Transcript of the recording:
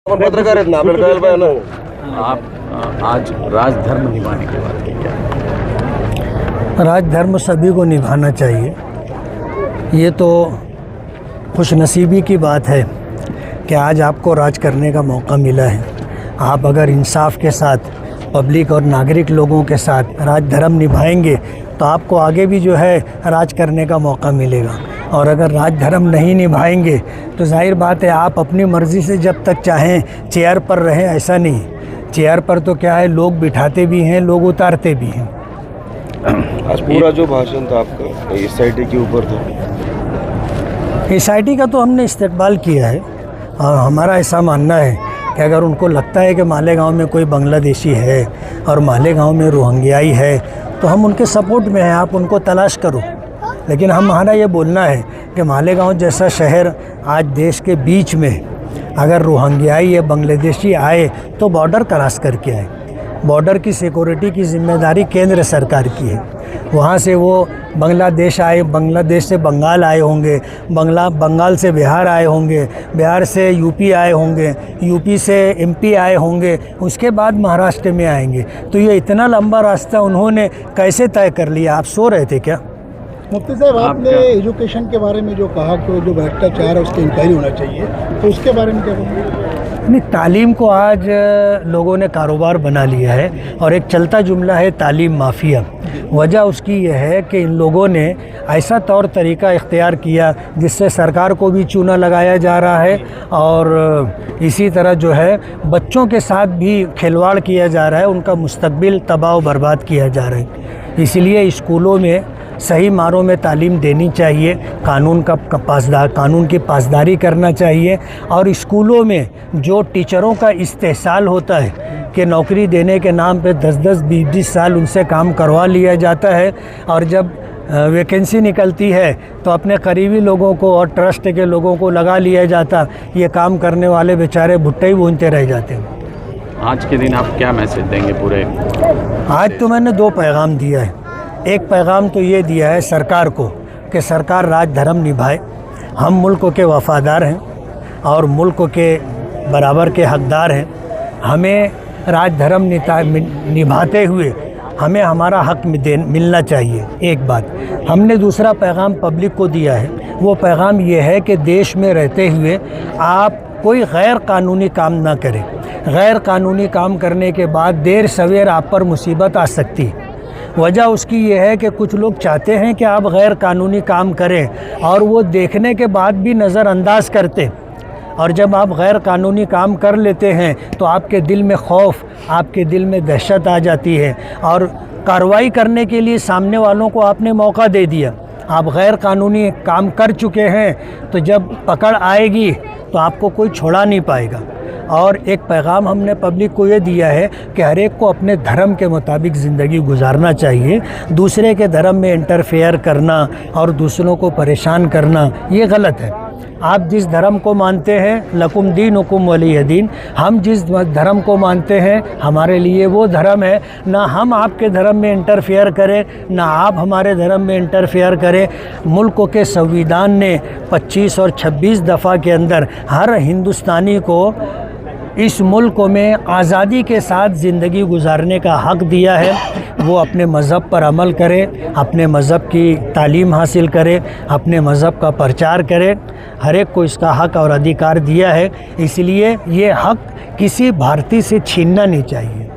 आपण पत्रकार आहेत ना, आपल्याला कळायला पाहिजे ना. आप आज राजधर्म निभाने की बात की क्या? राजधर्म सभी को निभाना चाहिए। ये तो खुशनसीबी की बात है कि आज आपको राज करने का मौका मिला है। आप अगर इंसाफ के साथ पब्लिक और नागरिक लोगों के साथ राजधर्म निभाएंगे तो आपको आगे भी जो है राज करने का मौका मिलेगा। और अगर राजधर्म नहीं निभाएंगे तो जाहिर बात है आप अपनी मर्ज़ी से जब तक चाहें चेयर पर रहें, ऐसा नहीं। चेयर पर तो क्या है, लोग बिठाते भी हैं, लोग उतारते भी हैं। आज पूरा जो भाषण था आपका SIT के ऊपर था। SIT का तो हमने इस्तकबाल किया है और हमारा ऐसा मानना है कि अगर उनको लगता है कि मालेगांव में कोई बांग्लादेशी है और मालेगांव में रोहिंग्याई है तो हम उनके सपोर्ट में हैं, आप उनको तलाश करो। लेकिन हमारा ये बोलना है कि मालेगांव जैसा शहर आज देश के बीच में अगर रोहिंग्याई या बांग्लादेशी आए तो बॉर्डर क्रॉस करके आए। बॉर्डर की सिक्योरिटी की जिम्मेदारी केंद्र सरकार की है। वहाँ से वो बांग्लादेश आए, बांग्लादेश से बंगाल आए होंगे, बंगाल से बिहार आए होंगे, बिहार से UP आए होंगे, UP से MP आए होंगे, उसके बाद महाराष्ट्र में आएंगे। तो ये इतना लंबा रास्ता उन्होंने कैसे तय कर लिया? आप सो रहे थे क्या? मुफ्ती साहब, आपने एजुकेशन के बारे में जो कहा कि जो भ्रष्टाचार है उसकी इंक्वायरी होना चाहिए, तो उसके बारे में क्या कहेंगे? नहीं, तालीम को आज लोगों ने कारोबार बना लिया है और एक चलता जुमला है तालीम माफिया। वजह उसकी यह है कि इन लोगों ने ऐसा तौर तरीका इख्तियार किया जिससे सरकार को भी चूना लगाया जा रहा है और इसी तरह जो है बच्चों के साथ भी खिलवाड़ किया जा रहा है, उनका मुस्तकबिल तबाह बर्बाद किया जा रहा है। इसलिए स्कूलों में सही मानों में तालीम देनी चाहिए, कानून की पासदारी करना चाहिए और स्कूलों में जो टीचरों का इस्तेहसाल होता है कि नौकरी देने के नाम पे 10-10, 20-20 साल उनसे काम करवा लिया जाता है और जब वैकेंसी निकलती है तो अपने करीबी लोगों को और ट्रस्ट के लोगों को लगा लिया जाता, ये काम करने वाले बेचारे भुट्टे ही भूनते रह जाते हैं। आज के दिन आप क्या मैसेज देंगे पूरे? आज तो मैंने 2 पैगाम दिया है। एक पैगाम तो ये दिया है सरकार को कि सरकार राजधर्म निभाए। हम मुल्क के वफ़ादार हैं और मुल्क के बराबर के हकदार हैं। हमें राजधर्म निभाते हुए हमें हमारा हक मिलना चाहिए। एक बात हमने दूसरा पैगाम पब्लिक को दिया है, वो पैगाम ये है कि देश में रहते हुए आप कोई गैर कानूनी काम ना करें। गैर कानूनी काम करने के बाद देर सवेर आप पर मुसीबत आ सकती है। वजह उसकी ये है कि कुछ लोग चाहते हैं कि आप गैर कानूनी काम करें और वो देखने के बाद भी नज़रअंदाज करते, और जब आप गैर कानूनी काम कर लेते हैं तो आपके दिल में खौफ, आपके दिल में दहशत आ जाती है और कार्रवाई करने के लिए सामने वालों को आपने मौका दे दिया। आप गैर कानूनी काम कर चुके हैं तो जब पकड़ आएगी तो आपको कोई छोड़ा नहीं पाएगा। और एक पैगाम हमने पब्लिक को ये दिया है कि हर एक को अपने धर्म के मुताबिक ज़िंदगी गुजारना चाहिए। दूसरे के धर्म में इंटरफेयर करना और दूसरों को परेशान करना ये गलत है। आप जिस धर्म को मानते हैं, लकुम दीन हुकुम वली दीन, हम जिस धर्म को मानते हैं हमारे लिए वो धर्म है। ना हम आपके धर्म में इंटरफेयर करें, ना आप हमारे धर्म में इंटरफेयर करें। मुल्क के संविधान ने 25 और 26 दफ़ा के अंदर हर हिंदुस्तानी को इस मुल्क में आज़ादी के साथ ज़िंदगी गुजारने का हक़ दिया है। वो अपने मज़हब पर अमल करें, अपने मज़हब की तालीम हासिल करें, अपने मज़हब का प्रचार करें। हर एक को इसका हक़ और अधिकार दिया है, इसलिए ये हक़ किसी भारतीय से छीनना नहीं चाहिए।